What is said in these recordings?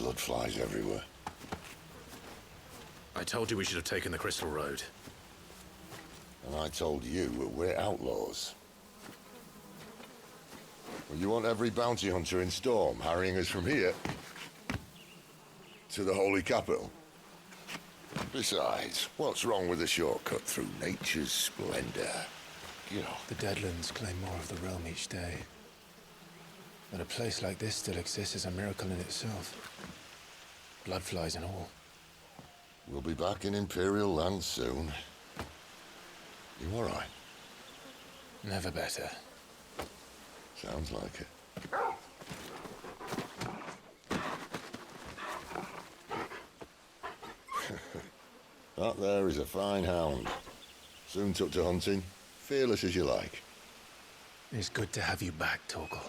blood flies everywhere. I told you we should have taken the Crystal Road. And I told you we're outlaws. Well, you want every bounty hunter in Storm harrying us from here to the Holy Capital? Besides, what's wrong with a shortcut through nature's splendor? You know. The Deadlands claim more of the realm each day. But a place like this still exists is a miracle in itself. Bloodflies and all. We'll be back in Imperial land soon. You all right? Never better. Sounds like it. That there is a fine hound. Soon took to hunting. Fearless as you like. It's good to have you back, Torgal.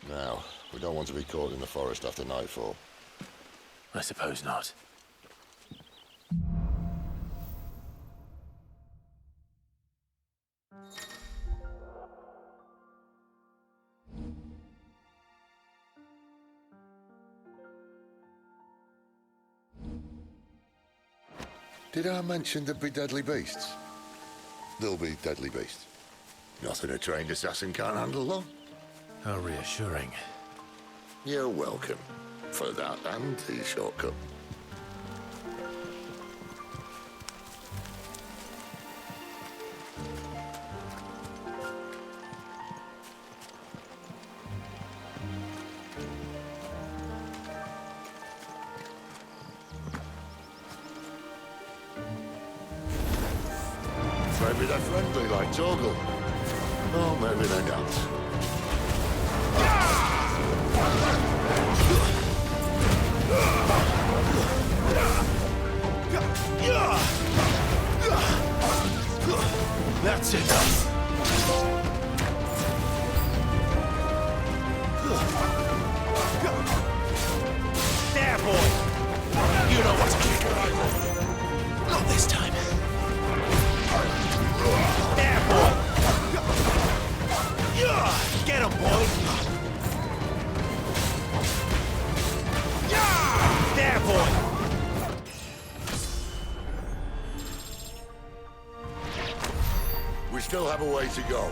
Now, we don't want to be caught in the forest after nightfall. I suppose not. Did I mention there'd be deadly beasts? There'll be deadly beasts. Nothing a trained assassin can't handle, though. How reassuring. You're welcome. For that and the shortcut. Maybe they're friendly like Torgal. Or maybe they don't. That's it. There, boy! You know what to kick her. Not this time. There, boy! Get him, boy! There, boy! We still have a way to go.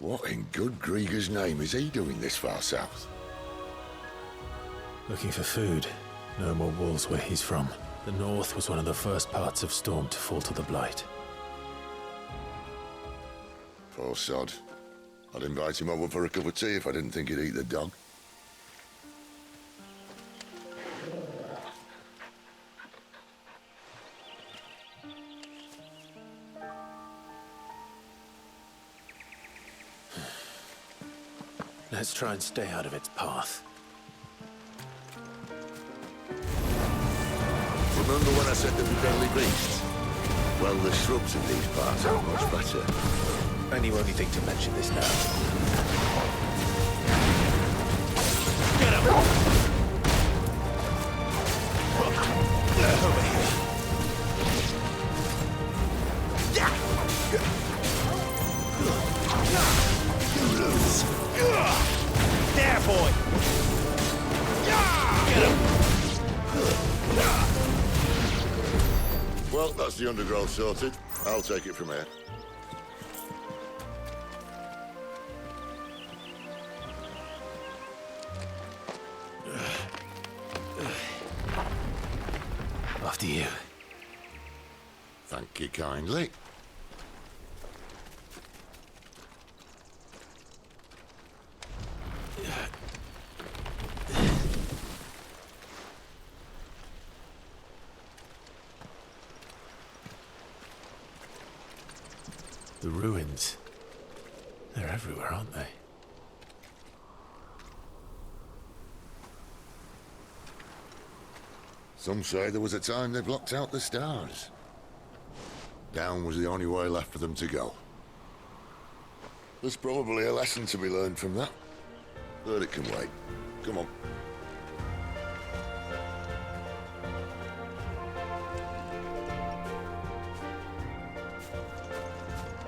What in good Grieger's name is he doing this far south? Looking for food. No more wolves where he's from. The north was one of the first parts of Storm to fall to the Blight. Poor sod. I'd invite him over for a cup of tea if I didn't think he'd eat the dog. Let's try and stay out of its path. Remember when I said there were deadly beasts? Well, the shrubs in these parts aren't much better. And you only think to mention this now. Get him! Over here. You lose. There, boy! Get him! Well, that's the undergrowth sorted. I'll take it from here. After you. Thank you kindly. The ruins. They're everywhere, aren't they? Some say there was a time they blocked out the stars. Down was the only way left for them to go. There's probably a lesson to be learned from that. But it can wait. Come on.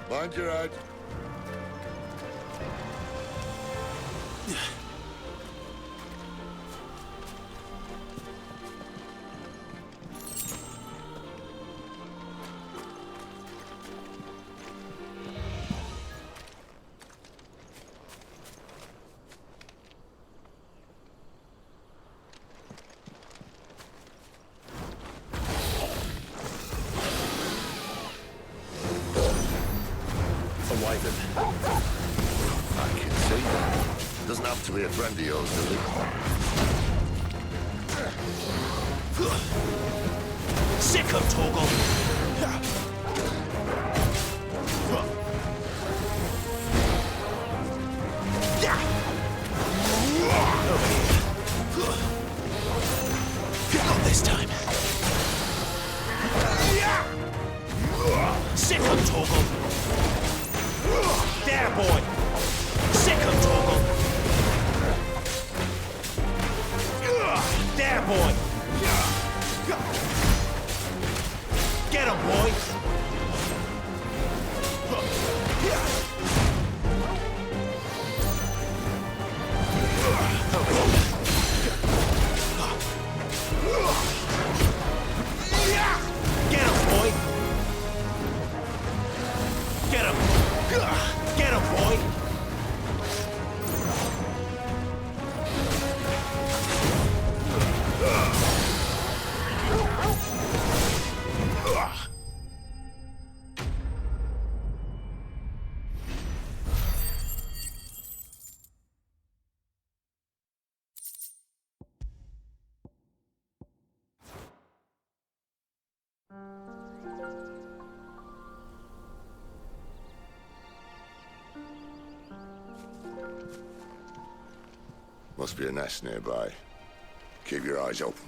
Mind your head. I can see that. Doesn't have to be a friend of yours, does it? Sick of Torgal! Not this time. Sick of Torgal! There, boy! Sick of Torgal! There, boy! Get him, boy! Get him, boy! Get him! Get him, boy! Must be a nest nearby. Keep your eyes open.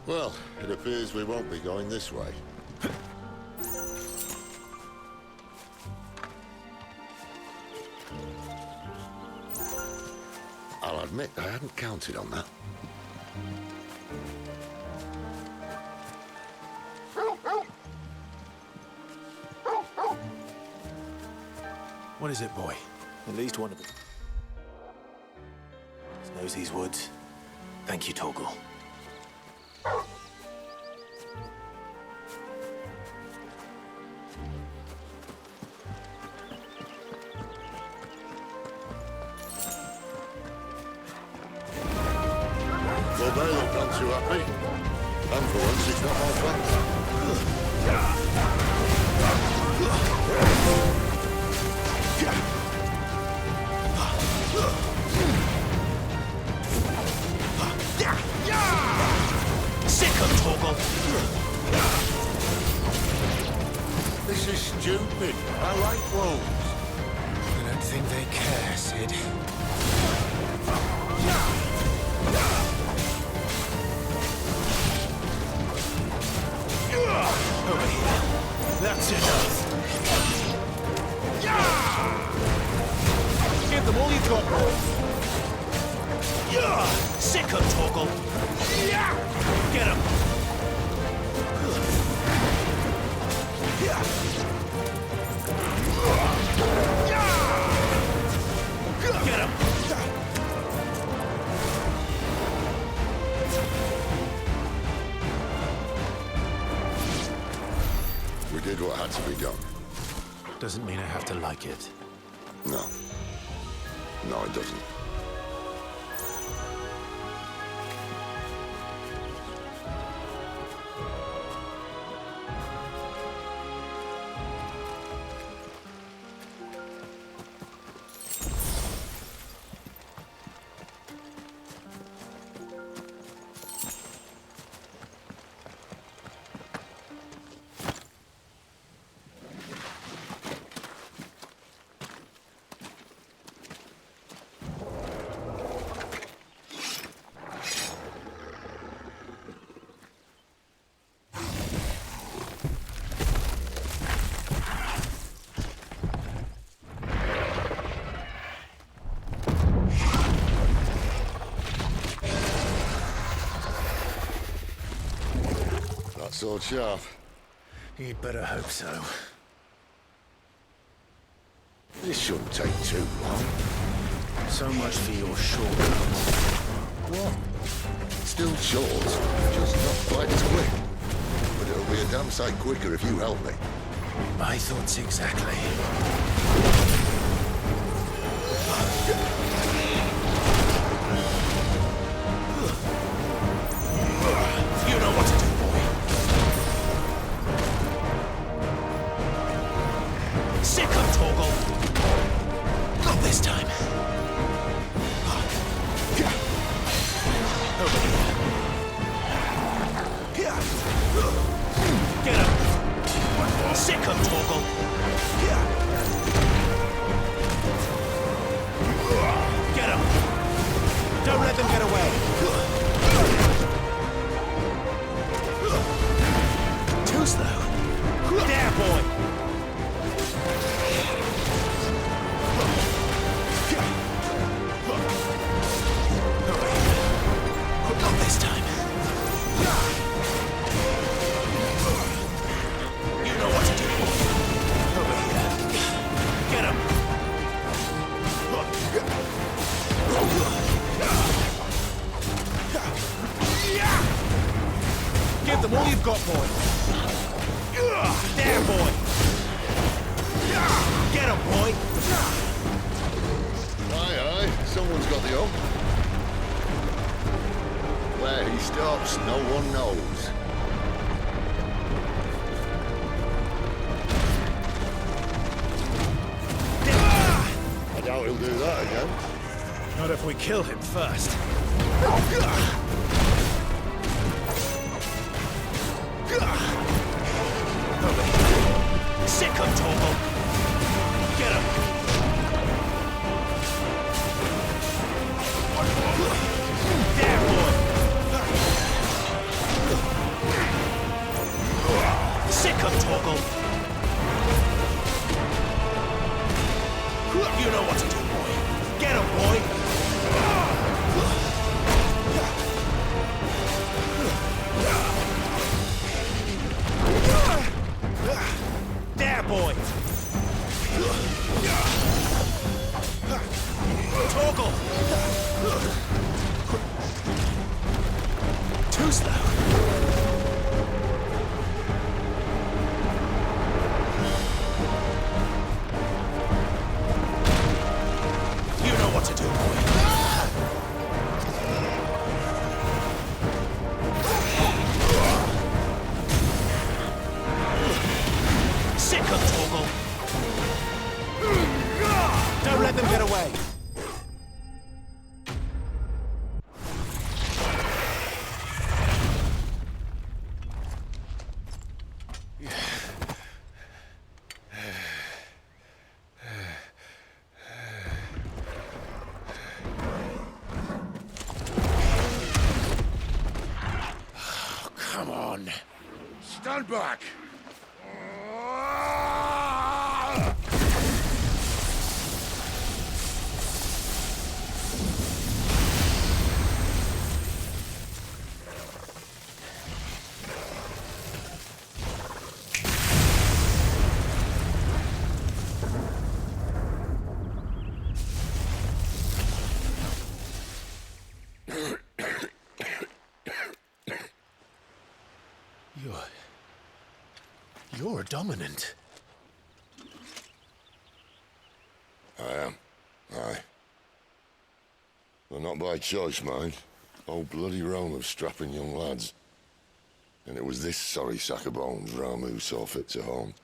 Well, it appears we won't be going this way. I'll admit I hadn't counted on that. What is it, boy? At least one of them knows these woods. Thank you, Torgal. Well, they look none too happy. And for once, it's not my fault. Sick of Torgal! This is stupid. I like wolves. I don't think they care, Sid. Over here. That's enough. Give them all you've got, boys. Sick of Torgal. Get him. Get him. We did what had to be done. Doesn't mean I have to like it. No. No, it doesn't. sword sharp? You'd better hope so. This shouldn't take too long. So much for your shortcuts. What? Still short, just not quite as quick. But it'll be a damn sight quicker if you help me. My thoughts exactly. You know what to do, boy. Sick of Torgal. Not this time. Over here. Get him. Sick of Torgal. Get him. Don't let them get away. Too slow. There, boy. Not this time. You know what to do. Over here. Get him. Give them all you've got, boy. There, boy. Get him, boy. Aye, aye. Someone's got the hook. Where he stops, no one knows. I doubt he'll do that again. Not if we kill him first. Sick of Torgal. Get him. There, boy. Sick of Torgal. You know what to do, boy. Get him, boy. There, boy. Torgal. Too slow. You know what to do, boy. Sick of Torgal. Don't let them get away. Come on. Stand back! You're dominant. I am. Aye. But not by choice, mind. Oh, bloody realm of strapping young lads. And it was this sorry sack of bones Ramu saw fit to home.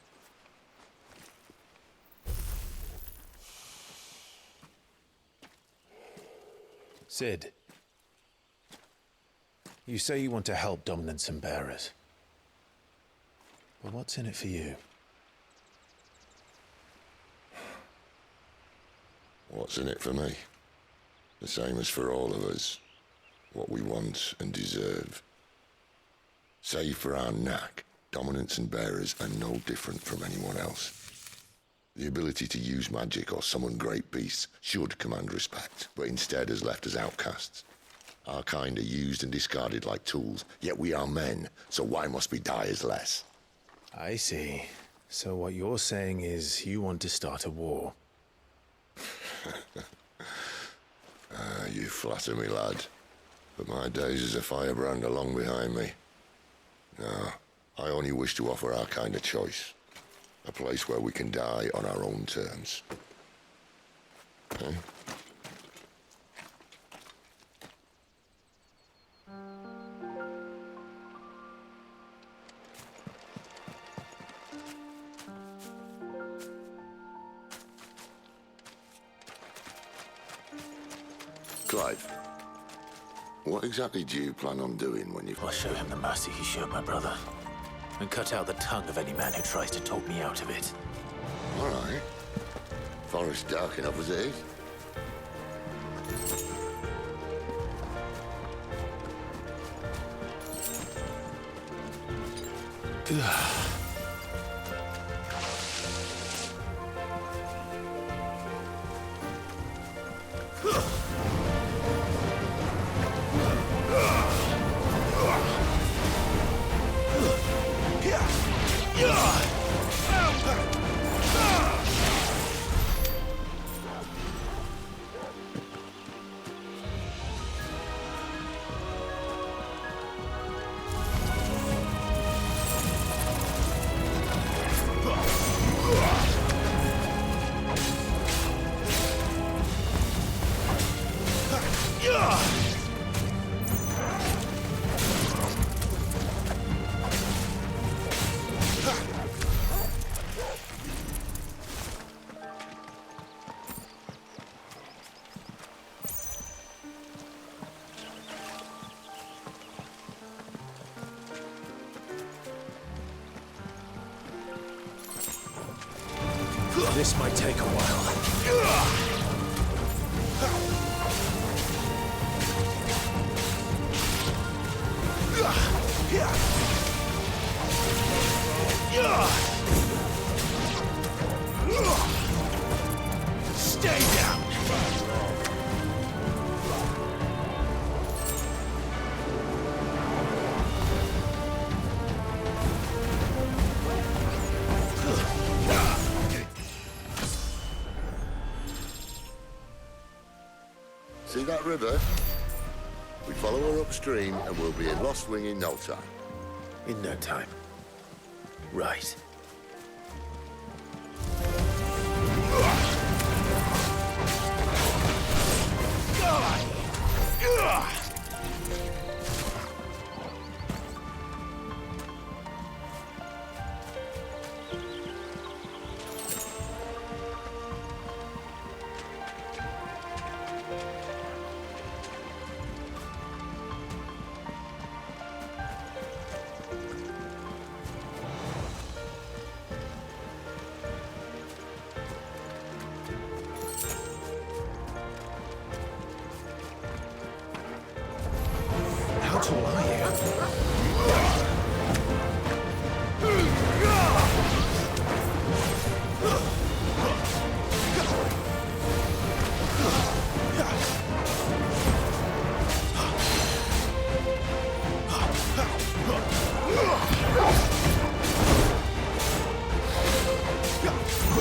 Sid, you say you want to help dominants and bearers. But what's in it for you? What's in it for me? The same as for all of us. What we want and deserve. Save for our knack, dominants and bearers are no different from anyone else. The ability to use magic or summon great beasts should command respect, but instead has left us outcasts. Our kind are used and discarded like tools, yet we are men, so why must we die as less? I see. So what you're saying is you want to start a war. You flatter me, lad. But my days as a firebrand are long behind me. No, I only wish to offer our kind a choice. A place where we can die on our own terms. Okay? Clive, what exactly do you plan on doing when you... I'll show him the mercy he showed my brother, and cut out the tongue of any man who tries to talk me out of it. All right. Forest dark enough as it is. This might take a while. Stay down! See that river? We follow her upstream and we'll be in Lost Wing in no time. In no time. Right. How tall are you?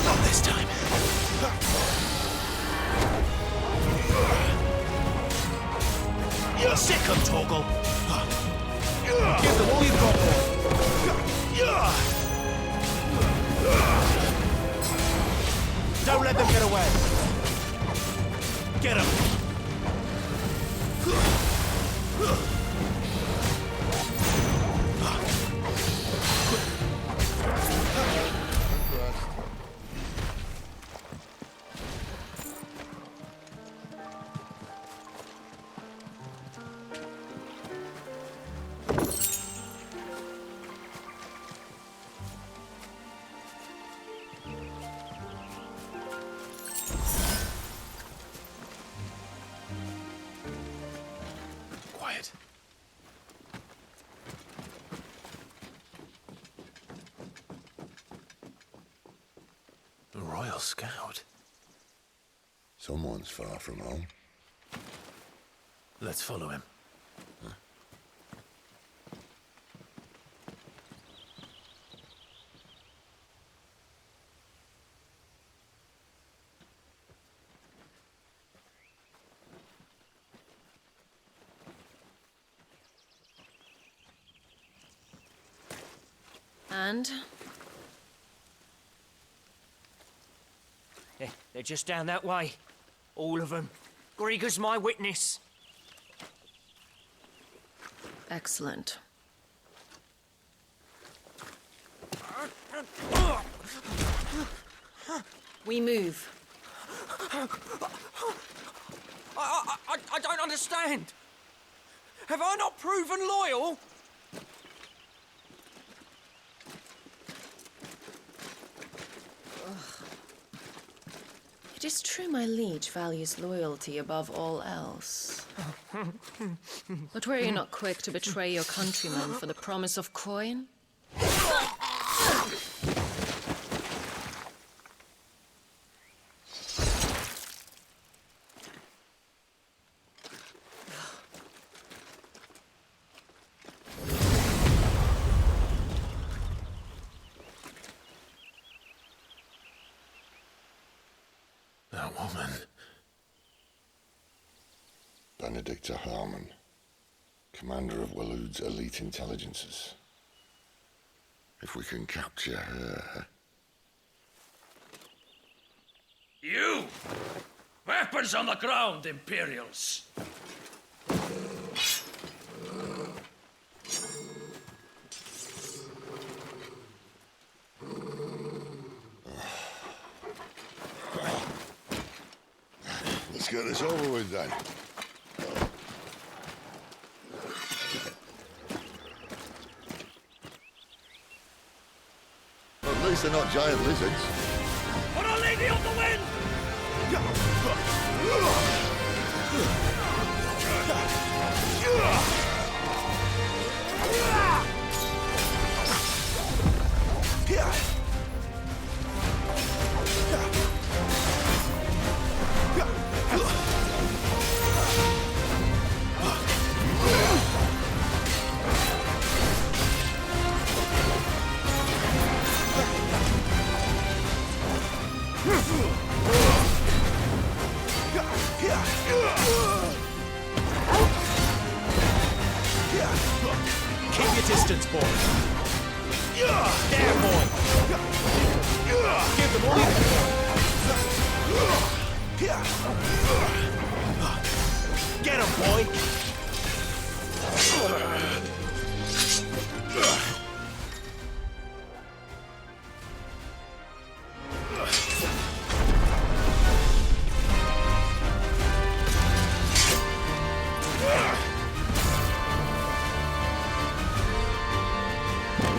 Not this time. You're sick of Torgal. Give them all you've got, don't let them get away. Get them. Quiet. A Royal Scout. Someone's far from home. Let's follow him. understand. They're just down that way. All of them. Grieger's my witness. Excellent. We move. I don't understand. Have I not proven loyal? It is true my liege values loyalty above all else. But were you not quick to betray your countrymen for the promise of coin? That woman. Benedicta Harmon, commander of Walood's elite intelligences. If we can capture her... You! Weapons on the ground, Imperials! Let's get this over with then. At least they're not giant lizards. Put a lady on the wind! Keep your distance, boy. There, boy. Give them all you Get him, boy.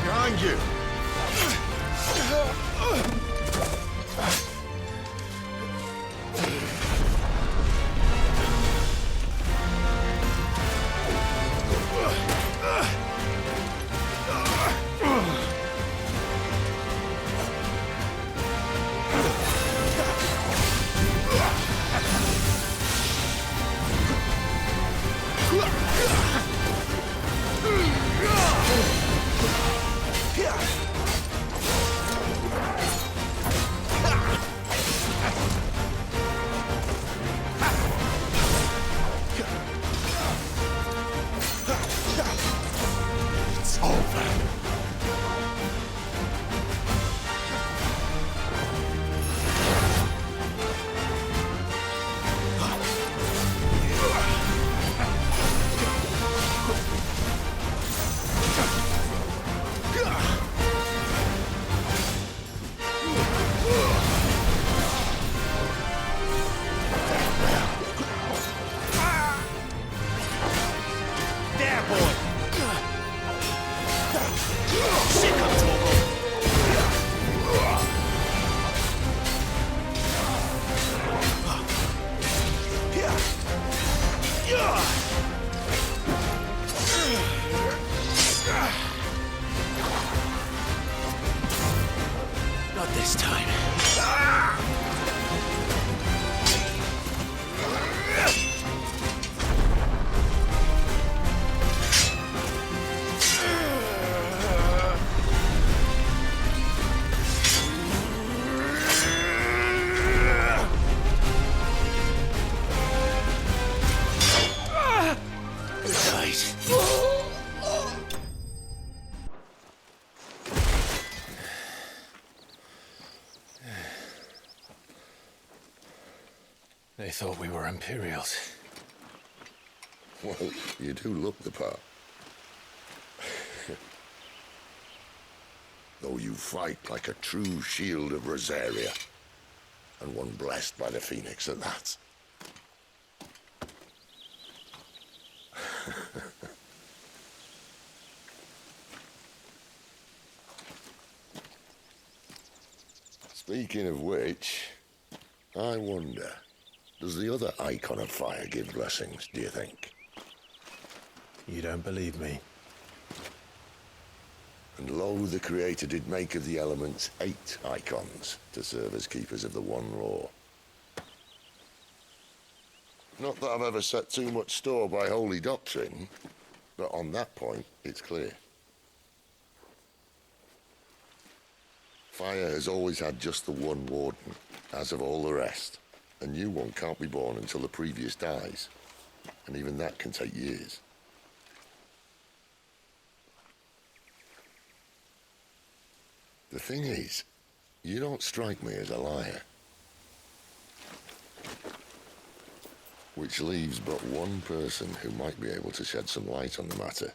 Behind you! Not this time. thought we were Imperials. Well, you do look the part. Though you fight like a true shield of Rosaria, and one blessed by the Phoenix at that. Speaking of which, I wonder, does the other icon of fire give blessings, do you think? You don't believe me? And lo, the Creator did make of the elements 8 icons to serve as keepers of the one law. Not that I've ever set too much store by holy doctrine, but on that point, it's clear. Fire has always had just the one warden, as of all the rest. A new one can't be born until the previous dies, and even that can take years. The thing is, you don't strike me as a liar. Which leaves but one person who might be able to shed some light on the matter.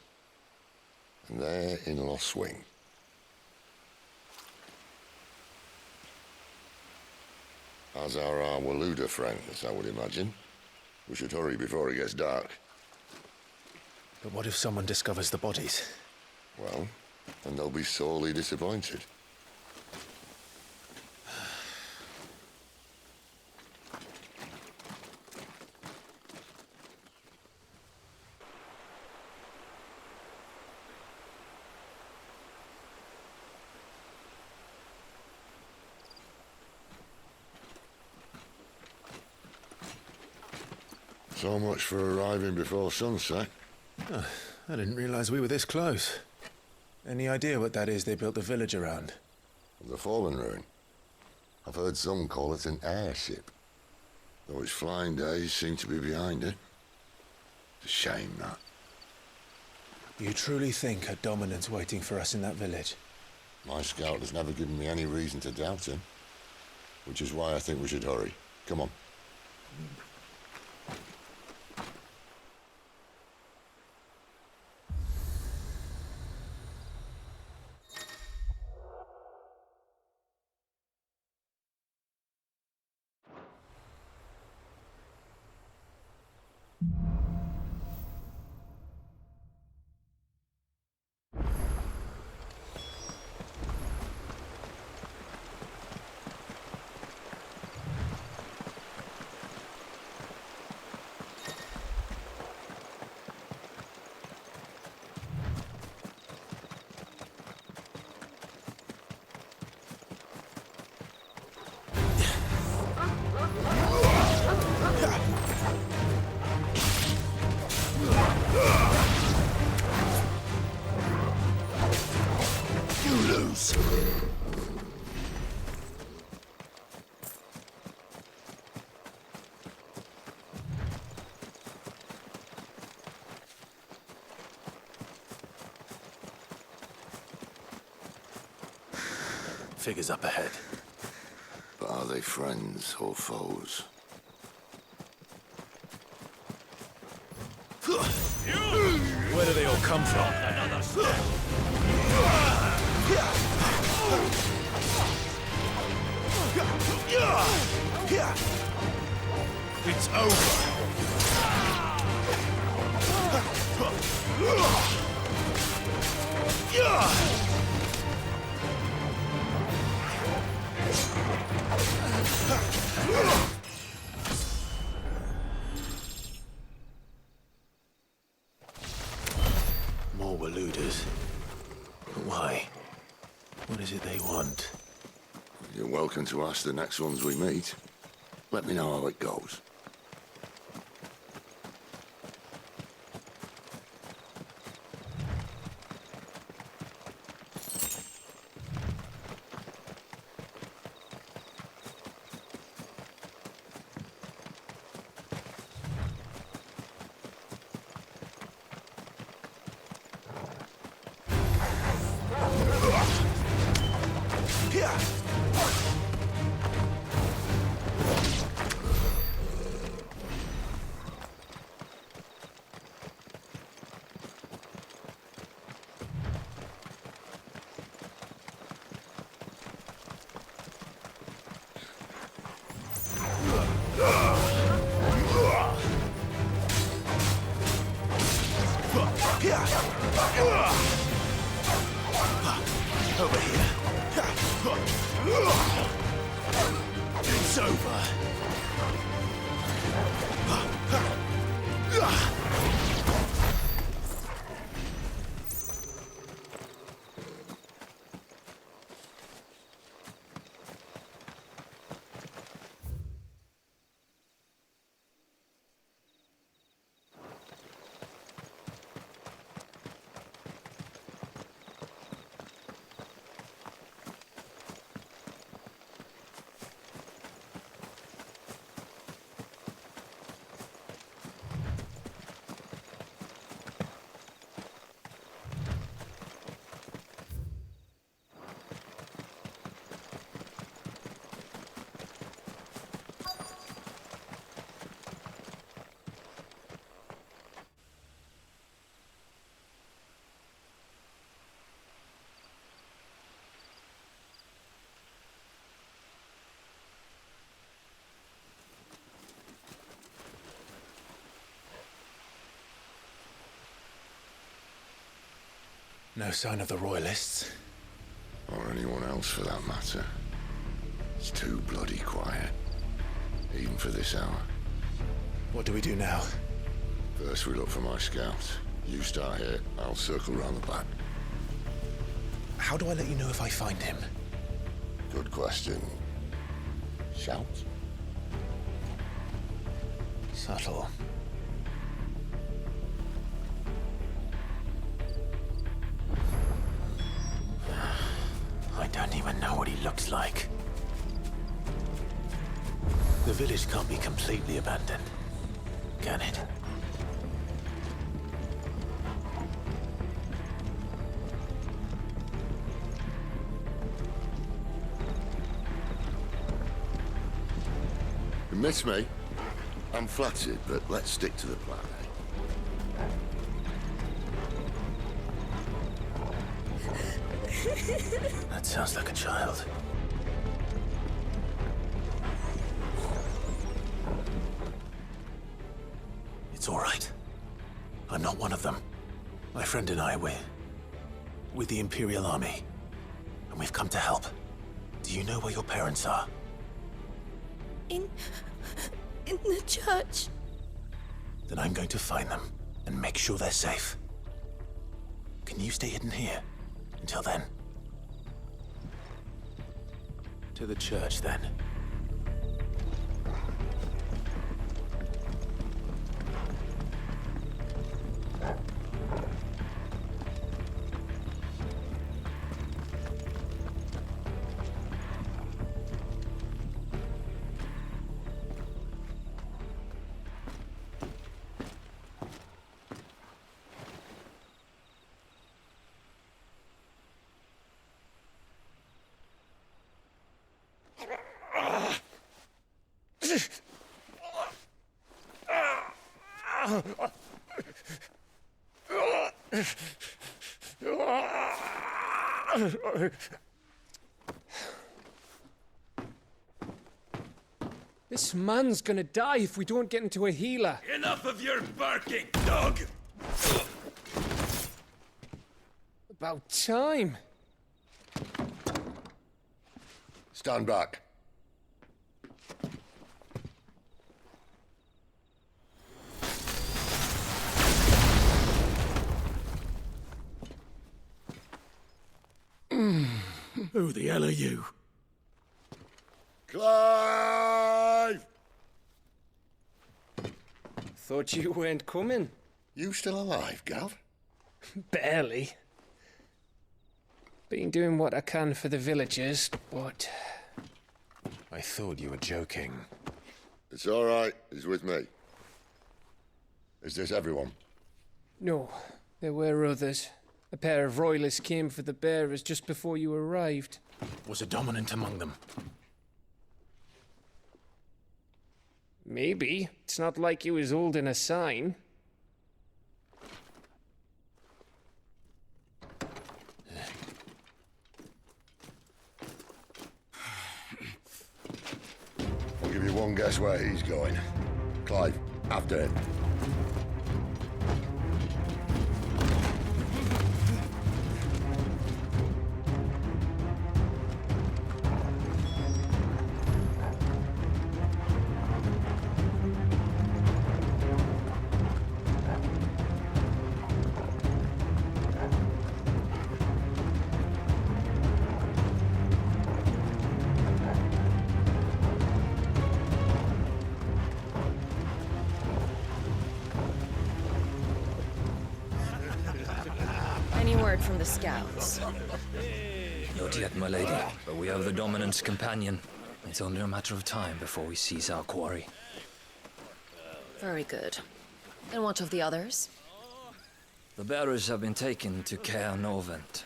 And they're in Lost Swing. As are our Waluda friends, I would imagine. We should hurry before it gets dark. But what if someone discovers the bodies? Well, and they'll be sorely disappointed. So much for arriving before sunset. Oh, I didn't realize we were this close. Any idea what that is they built the village around? The Fallen Ruin. I've heard some call it an airship. Though its flying days seem to be behind it. It's a shame, that. You truly think a dominant's waiting for us in that village? My scout has never given me any reason to doubt him. Which is why I think we should hurry. Come on. Figures up ahead. But are they friends or foes? Where do they all come from? Another step. It's over. More Waludas. But why? What is it they want? You're welcome to ask the next ones we meet. Let me know how it goes. Over here. It's over. No sign of the Royalists. Or anyone else for that matter. It's too bloody quiet. Even for this hour. What do we do now? First we look for my scouts. You start here, I'll circle round the back. How do I let you know if I find him? Good question. Shout? Subtle. I don't even know what he looks like. The village can't be completely abandoned, can it? You miss me? I'm flattered, but let's stick to the plan, That sounds like a child. It's all right. I'm not one of them. My friend and I, we're with the Imperial Army, and we've come to help. Do you know where your parents are? In the church. Then I'm going to find them and make sure they're safe. Can you stay hidden here until then? To the church, then. This man's gonna die if we don't get into a healer. Enough of your barking, dog! About time. Stand back. Who the hell are you? Clive! Thought you weren't coming. You still alive, Gav? Barely. Been doing what I can for the villagers, but... I thought you were joking. It's all right. He's with me. Is this everyone? No, there were others. A pair of royalists came for the bearers just before you arrived. Was a dominant among them? Maybe. It's not like he was holding a sign. I'll give you one guess where he's going. Clive, after him. word from the scouts? Not yet, my lady, but we have the Dominant's companion. It's only a matter of time before we seize our quarry. Very good. And what of the others? The bearers have been taken to Caer Norvent.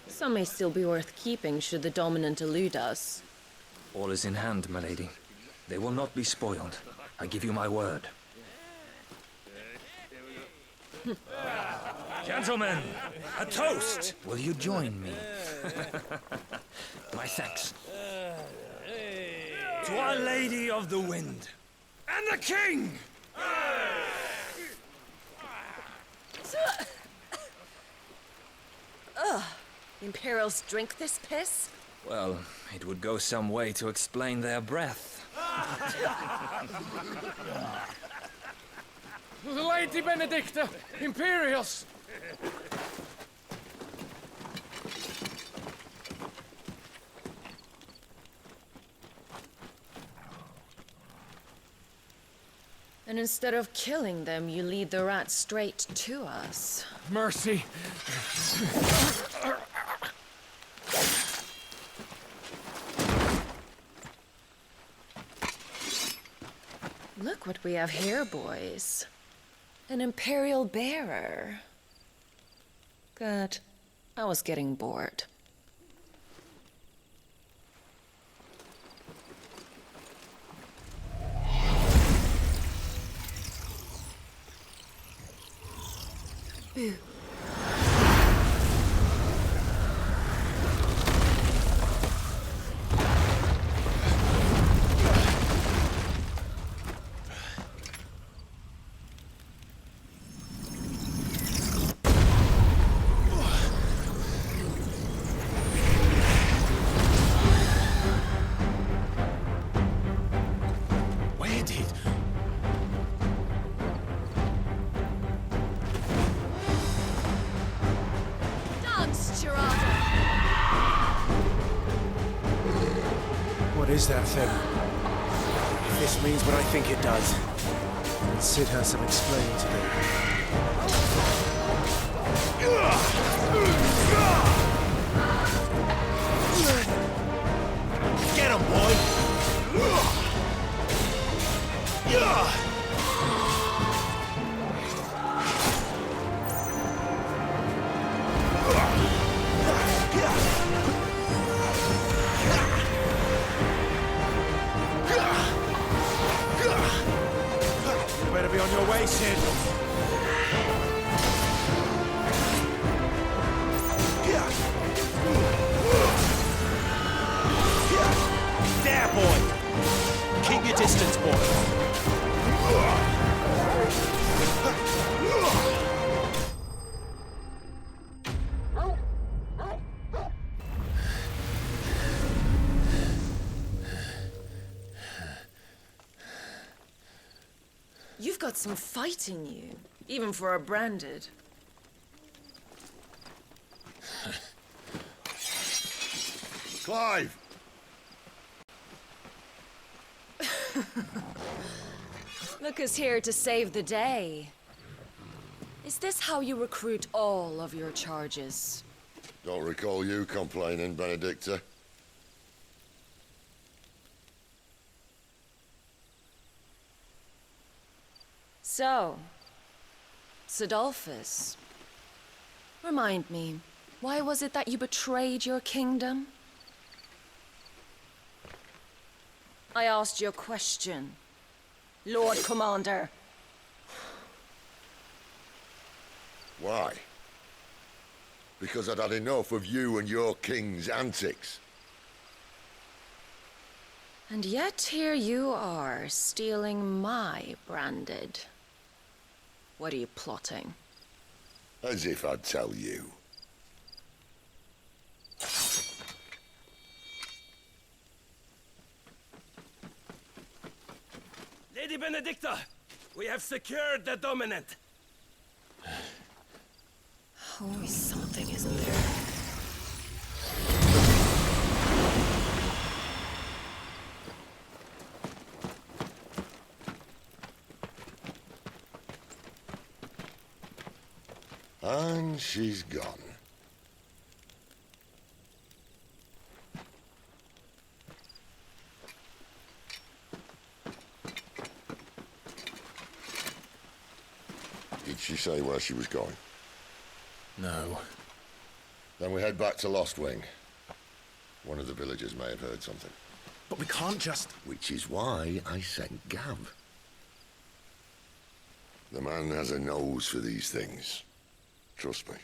Some may still be worth keeping should the Dominant elude us. All is in hand, my lady. They will not be spoiled. I give you my word. Gentlemen, a toast! Will you join me? My thanks. To Our Lady of the Wind. And the King! Imperials drink this piss? Well, it would go some way to explain their breath. Lady Benedicta! Imperials! And instead of killing them, you lead the rats straight to us. Mercy! Look what we have here, boys. An Imperial bearer. Good. I was getting bored. Boo. Where did... What is that thing? If this means what I think it does, then Sid has some explaining to do. Get him, boy! You better be on your way, Sid. There, boy! Keep your distance, boy! You've got some fight in you, even for a branded. Clive! Look who's here to save the day. Is this how you recruit all of your charges? Don't recall you complaining, Benedicta. So, Sidolphus, remind me, why was it that you betrayed your kingdom? I asked you a question, Lord Commander. Why? Because I'd had enough of you and your king's antics. And yet here you are, stealing my branded. What are you plotting? As if I'd tell you. Lady Benedicta, we have secured the Dominant. Always something, isn't there? And she's gone. Did she say where she was going? No. Then we head back to Lost Wing. One of the villagers may have heard something. But we can't just... Which is why I sent Gav. The man has a nose for these things. Trust me.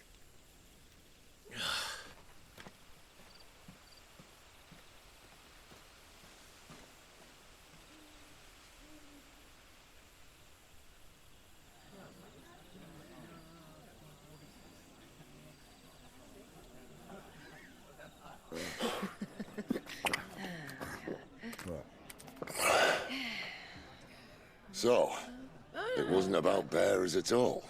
So, it wasn't about bears at all.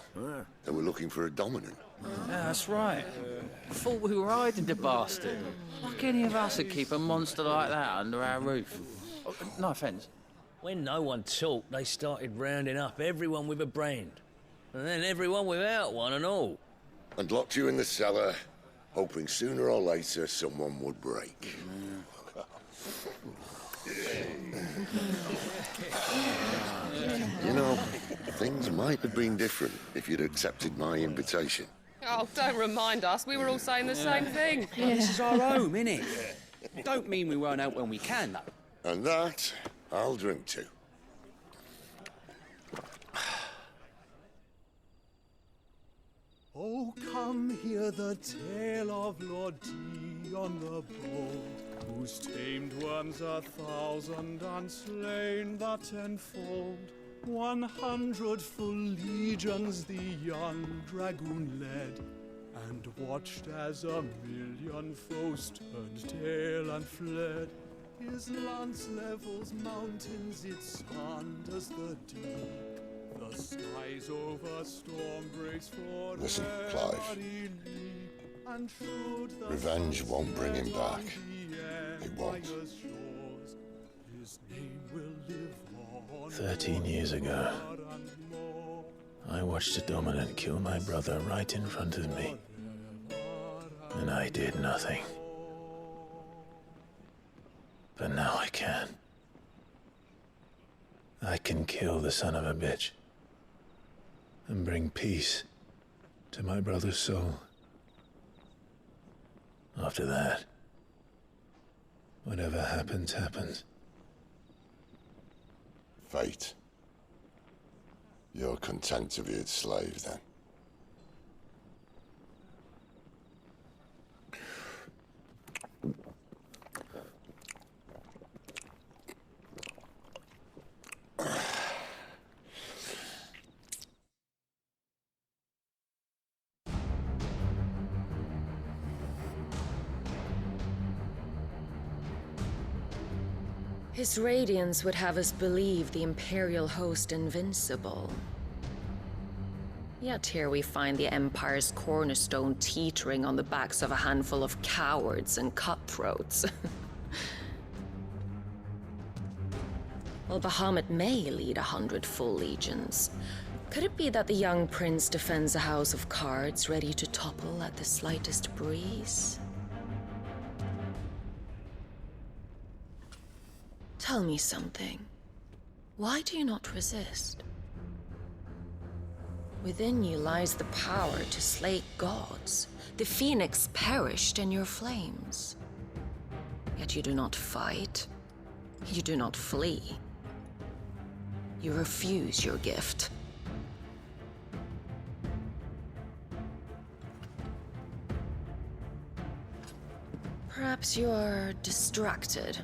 They were looking for a dominant. Yeah, that's right. Thought we were hiding the bastard. Like any of us would keep a monster like that under our roof. Oh, no offence. When no one talked, they started rounding up everyone with a brand. And then everyone without one and all. And locked you in the cellar, hoping sooner or later someone would break. You know, things might have been different if you'd accepted my invitation. Oh, don't remind us. We were all saying the same thing. This is our home, innit? Don't mean we won't out when we can, though. And that, I'll drink to. Oh, come hear the tale of Lord Dion the Bold, whose tamed worms 1,000 and slain the tenfold. 100 full legions the young dragoon led, and watched as 1,000,000 foes turned tail and fled. His lance levels mountains, it sanders the deep. The skies over storm breaks for Listen, Clive. Revenge won't bring him back. It won't. 13 years ago, I watched a dominant kill my brother right in front of me. And I did nothing. But now I can. I can kill the son of a bitch and bring peace to my brother's soul. After that, whatever happens, happens. Fate. You're content to be its slave, then? His radiance would have us believe the Imperial host invincible. Yet here we find the Empire's cornerstone teetering on the backs of a handful of cowards and cutthroats. Well, Bahamut may lead 100 full legions. Could it be that the young prince defends a house of cards ready to topple at the slightest breeze? Tell me something. Why do you not resist? Within you lies the power to slay gods. The phoenix perished in your flames. Yet you do not fight. You do not flee. You refuse your gift. Perhaps you're distracted.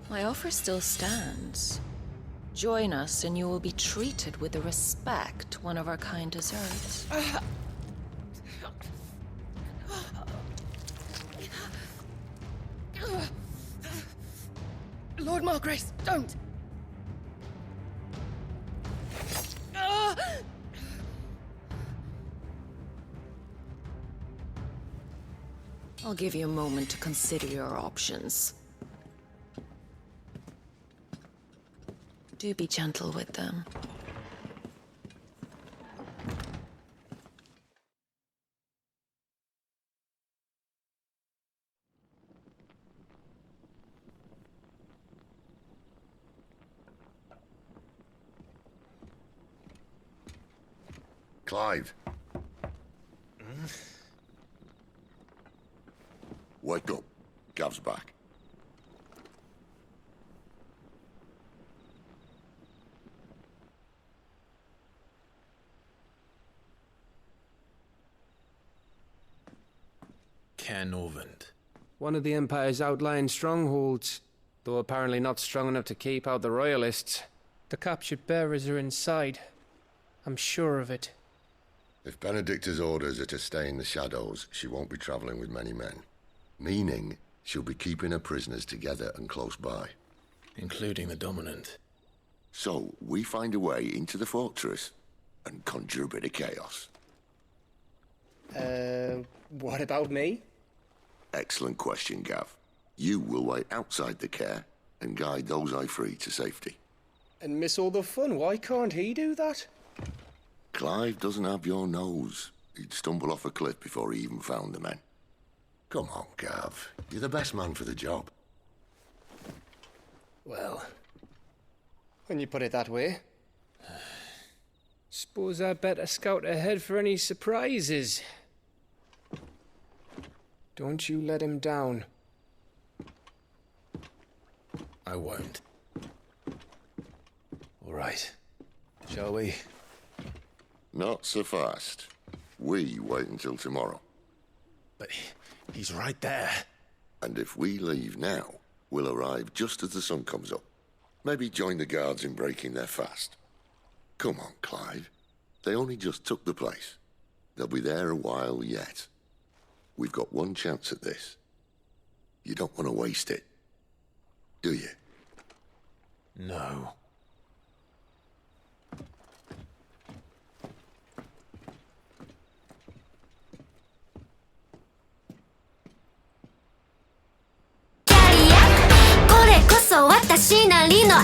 My offer still stands. Join us and you will be treated with the respect one of our kind deserves. Lord Margrace, don't! I'll give you a moment to consider your options. Do be gentle with them. Clive. Wake up. Gav's back. Caernarvon. One of the Empire's outlying strongholds, though apparently not strong enough to keep out the Royalists. The captured bearers are inside. I'm sure of it. If Benedicta's orders are to stay in the shadows, she won't be traveling with many men. Meaning, she'll be keeping her prisoners together and close by. Including the Dominant. So, we find a way into the fortress and conjure a bit of chaos. What about me? Excellent question, Gav. You will wait outside the care and guide those I free to safety. And miss all the fun. Why can't he do that? Clive doesn't have your nose. He'd stumble off a cliff before he even found the men. Come on, Gav. You're the best man for the job. Well, when you put it that way. Suppose I'd better scout ahead for any surprises. Don't you let him down. I won't. All right. Shall we? Not so fast. We wait until tomorrow. But he's right there. And if we leave now, we'll arrive just as the sun comes up. Maybe join the guards in breaking their fast. Come on, Clive. They only just took the place. They'll be there a while yet. We've got one chance at this. You don't want to waste it, do you? No. This 私なりの